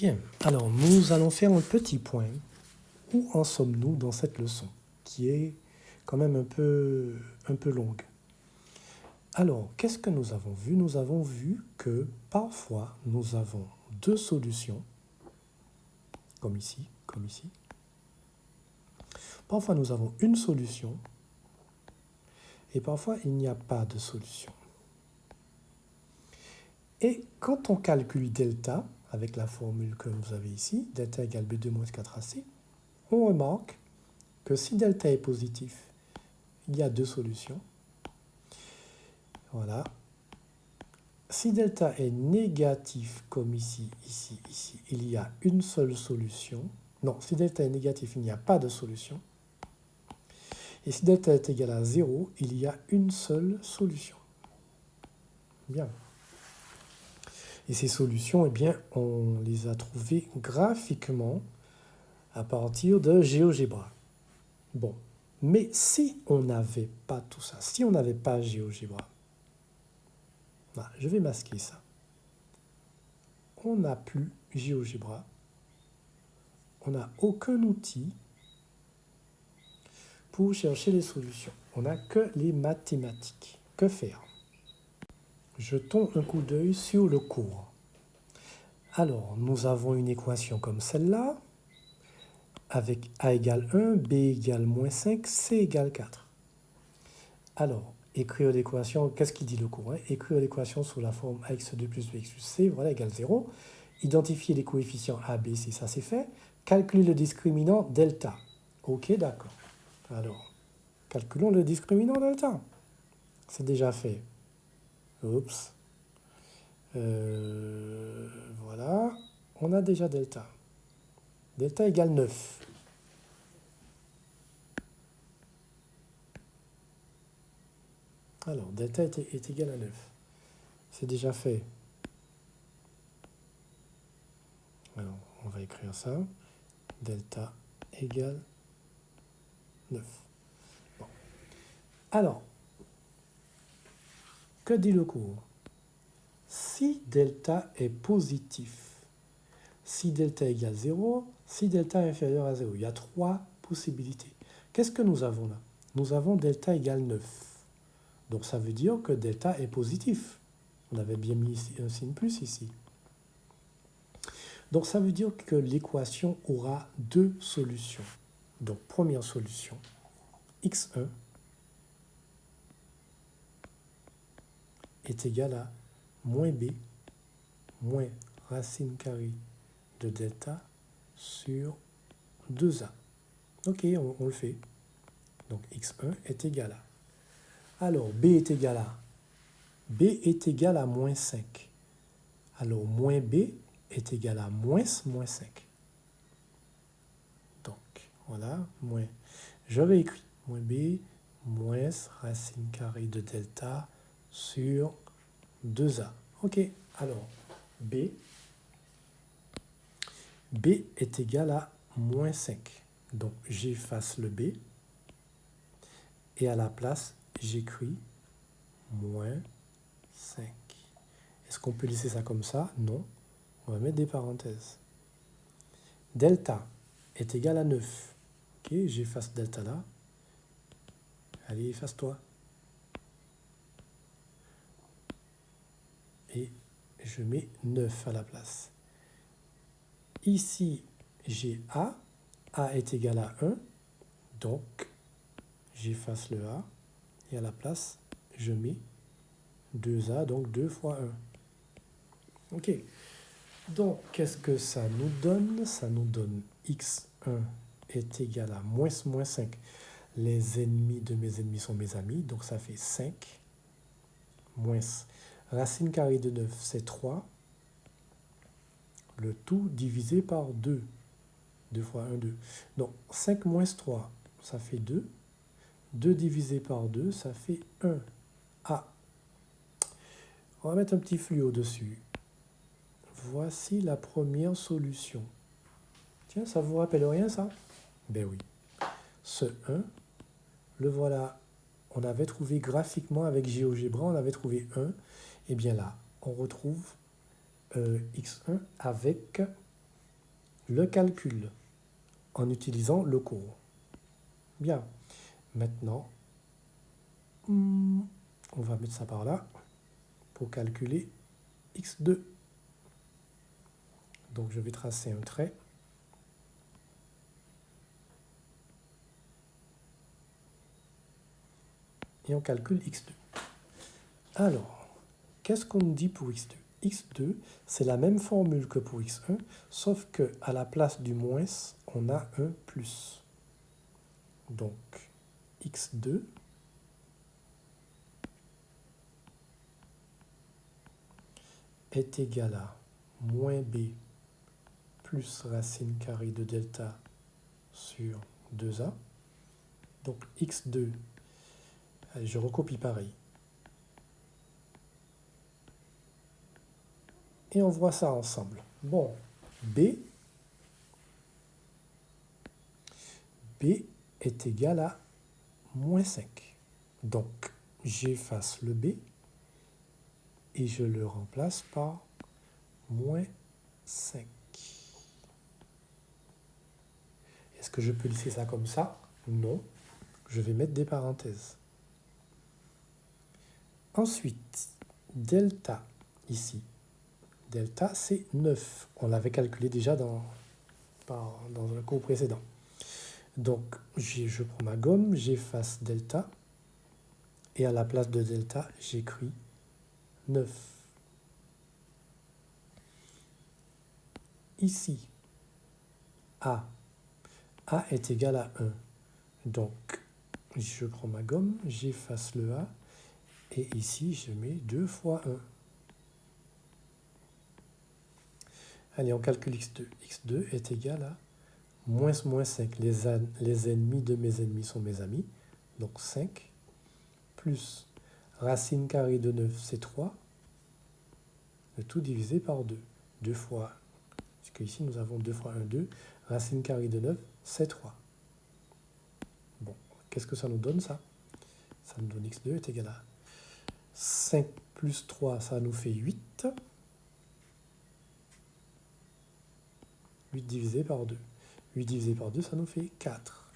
Bien, alors nous allons faire un petit point. Où en sommes-nous dans cette leçon, qui est quand même un peu longue. Alors, qu'est-ce que nous avons vu? Nous avons vu que parfois, nous avons deux solutions, comme ici. Parfois, nous avons une solution, et parfois, il n'y a pas de solution. Et quand on calcule delta, avec la formule que vous avez ici, delta égale B2 moins 4AC, on remarque que si delta est positif, il y a deux solutions. Voilà. Si delta est négatif, comme ici, il y a une seule solution. Non, si delta est négatif, il n'y a pas de solution. Et si delta est égal à 0, il y a une seule solution. Bien. Et ces solutions, eh bien, on les a trouvées graphiquement à partir de GeoGebra. Bon, mais si on n'avait pas tout ça, si on n'avait pas GeoGebra, je vais masquer ça. On n'a plus GeoGebra. On n'a aucun outil pour chercher les solutions. On n'a que les mathématiques. Que faire? Jetons un coup d'œil sur le cours. Alors, nous avons une équation comme celle-là, avec A égale 1, B égale moins 5, C égale 4. Alors, écrire l'équation, qu'est-ce qu'il dit le cours? Écrire l'équation sous la forme ax2 plus bx plus c, voilà, égale 0. Identifier les coefficients A, B, C, ça c'est fait. Calculer le discriminant delta. Ok, d'accord. Alors, calculons le discriminant delta. C'est déjà fait. Oups. Voilà. On a déjà delta. Delta égale 9. Alors, delta est égal à 9. C'est déjà fait. Alors, on va écrire ça. Delta égale 9. Bon. Alors, que dit le cours? Si delta est positif, si delta égale 0, si delta est inférieur à 0, il y a trois possibilités. Qu'est-ce que nous avons là? Nous avons delta égale 9. Donc ça veut dire que delta est positif. On avait bien mis un signe plus ici. Donc ça veut dire que l'équation aura deux solutions. Donc première solution, x1 est égal à moins b moins racine carrée de delta sur 2a. Ok, on le fait. Donc x1 est égal à. Alors b est égal à. B est égal à moins 5. Alors moins b est égal à moins 5. Donc voilà, moins. Je réécris. Moins b moins racine carrée de delta sur 2a. Ok, alors b est égal à moins 5. Donc j'efface le b et à la place, j'écris moins 5. Est-ce qu'on peut laisser ça comme ça? Non. On va mettre des parenthèses. Delta est égal à 9. Ok, j'efface delta là. Allez, efface-toi. Et je mets 9 à la place. Ici, j'ai A. A est égal à 1. Donc, j'efface le A. Et à la place, je mets 2A, donc 2 fois 1. Ok. Donc, qu'est-ce que ça nous donne? Ça nous donne x1 est égal à moins 5. Les ennemis de mes ennemis sont mes amis. Donc, ça fait 5. Moins racine carrée de 9, c'est 3. Le tout divisé par 2. 2 fois 1, 2. Donc, 5 moins 3, ça fait 2. 2 divisé par 2, ça fait 1. Ah. On va mettre un petit fluo dessus. Voici la première solution. Tiens, ça vous rappelle rien, ça? Ben oui. Ce 1, le voilà. On avait trouvé graphiquement avec GeoGebra, on avait trouvé 1. Et bien là, on retrouve x1 avec le calcul en utilisant le cours. Bien. Maintenant, on va mettre ça par là pour calculer x2. Donc, je vais tracer un trait. Et on calcule x2. Alors, qu'est-ce qu'on dit pour x2? x2, c'est la même formule que pour x1, sauf qu'à la place du moins, on a un plus. Donc, x2 est égal à moins b plus racine carrée de delta sur 2a. Donc, x2, allez, je recopie pareil. Et on voit ça ensemble. Bon, b est égal à moins 5. Donc, j'efface le b et je le remplace par moins 5. Est-ce que je peux laisser ça comme ça? Non. Je vais mettre des parenthèses. Ensuite, delta, ici. Delta, c'est 9. On l'avait calculé déjà dans le cours précédent. Donc, je prends ma gomme, j'efface delta. Et à la place de delta, j'écris 9. Ici, A est égal à 1. Donc, je prends ma gomme, j'efface le A. Et ici, je mets 2 fois 1. Allez, on calcule x2. x2 est égal à moins 5. Les ennemis de mes ennemis sont mes amis. Donc 5 plus racine carrée de 9, c'est 3. Le tout divisé par 2. 2 fois, parce qu'ici nous avons 2 fois 1, 2. Racine carrée de 9, c'est 3. Bon, qu'est-ce que ça nous donne ça? Ça nous donne x2 est égal à 5 plus 3, ça nous fait 8. 8 divisé par 2. 8 divisé par 2, ça nous fait 4.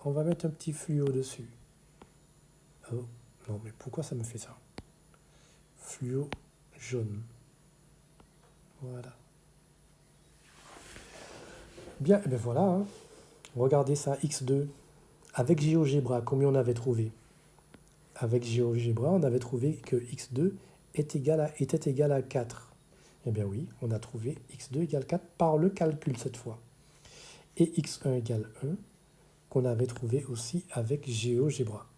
On va mettre un petit fluo dessus. Oh, non, mais pourquoi ça me fait ça? Fluo jaune. Voilà. Bien, et bien voilà. Hein. Regardez ça, x2. Avec GeoGebra, combien on avait trouvé? Avec GeoGebra, on avait trouvé que x2 était égal à 4. Eh bien oui, on a trouvé x2 égale 4 par le calcul cette fois. Et x1 égale 1, qu'on avait trouvé aussi avec GeoGebra.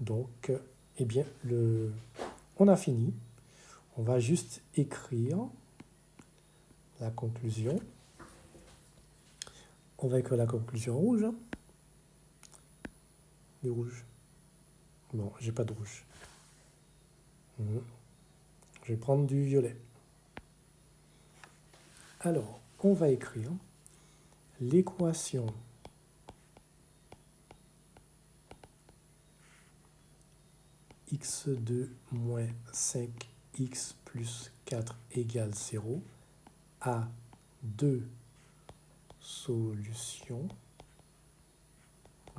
Donc, eh bien, on a fini. On va juste écrire la conclusion. On va écrire la conclusion en rouge. Hein. Du rouge. Non, j'ai pas de rouge. Je vais prendre du violet. Alors, on va écrire l'équation x2 moins 5x plus 4 égale 0 à 2 solutions,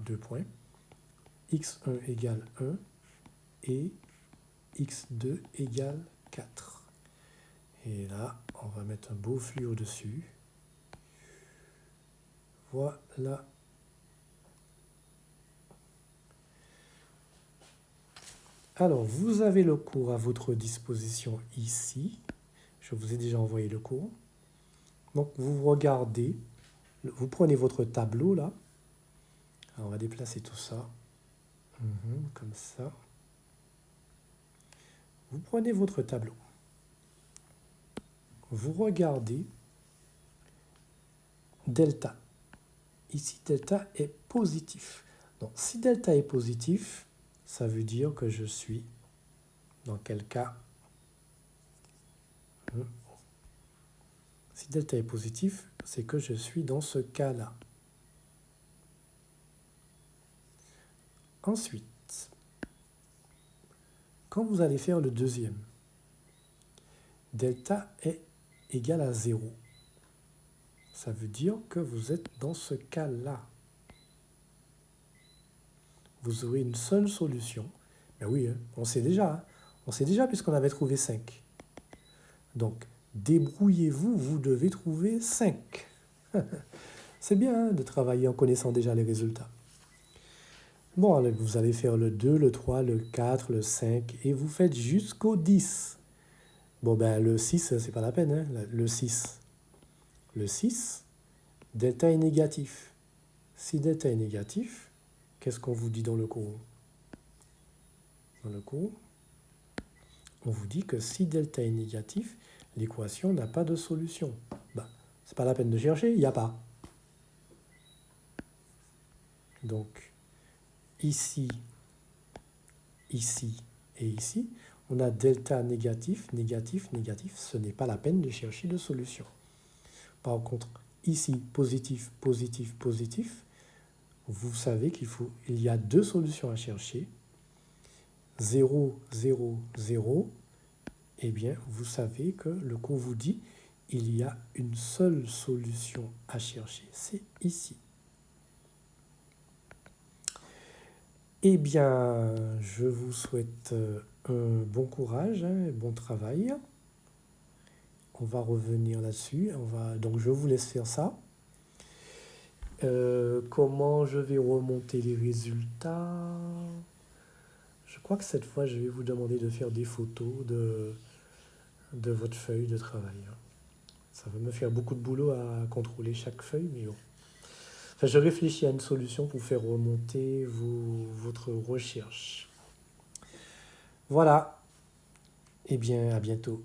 2 points, x1 égale 1 et x2 égale 4. Et là, on va mettre un beau fluo dessus. Voilà. Alors, vous avez le cours à votre disposition ici. Je vous ai déjà envoyé le cours. Donc, vous regardez, vous prenez votre tableau là. Alors, on va déplacer tout ça. Comme ça. Vous prenez votre tableau. Vous regardez delta. Ici, delta est positif. Donc, si delta est positif, ça veut dire que je suis dans quel cas? Si delta est positif, c'est que je suis dans ce cas-là. Ensuite, quand vous allez faire le deuxième, delta est égal à 0. Ça veut dire que vous êtes dans ce cas-là. Vous aurez une seule solution. Ben oui, hein, on sait déjà. Hein. On sait déjà puisqu'on avait trouvé 5. Donc, débrouillez-vous, vous devez trouver 5. C'est bien hein, de travailler en connaissant déjà les résultats. Bon, allez, vous allez faire le 2, le 3, le 4, le 5 et vous faites jusqu'au 10. Bon, ben le 6, c'est pas la peine. Hein, le 6. Le 6, delta est négatif. Si delta est négatif, qu'est-ce qu'on vous dit dans le cours? Dans le cours, on vous dit que si delta est négatif, l'équation n'a pas de solution. Ben, c'est pas la peine de chercher, il n'y a pas. Donc, ici, ici et ici, on a delta négatif, négatif, négatif. Ce n'est pas la peine de chercher de solution. Par contre, ici, positif, positif, positif, vous savez qu'il y a deux solutions à chercher. 0, 0, 0. Eh bien, vous savez que le cours vous dit il y a une seule solution à chercher. C'est ici. Eh bien, je vous souhaite un bon courage, un bon travail. On va revenir là-dessus. Donc, je vous laisse faire ça. Comment je vais remonter les résultats? Je crois que cette fois, je vais vous demander de faire des photos de votre feuille de travail. Ça va me faire beaucoup de boulot à contrôler chaque feuille, mais bon. Enfin, je réfléchis à une solution pour faire remonter votre recherche. Voilà. Eh bien, à bientôt.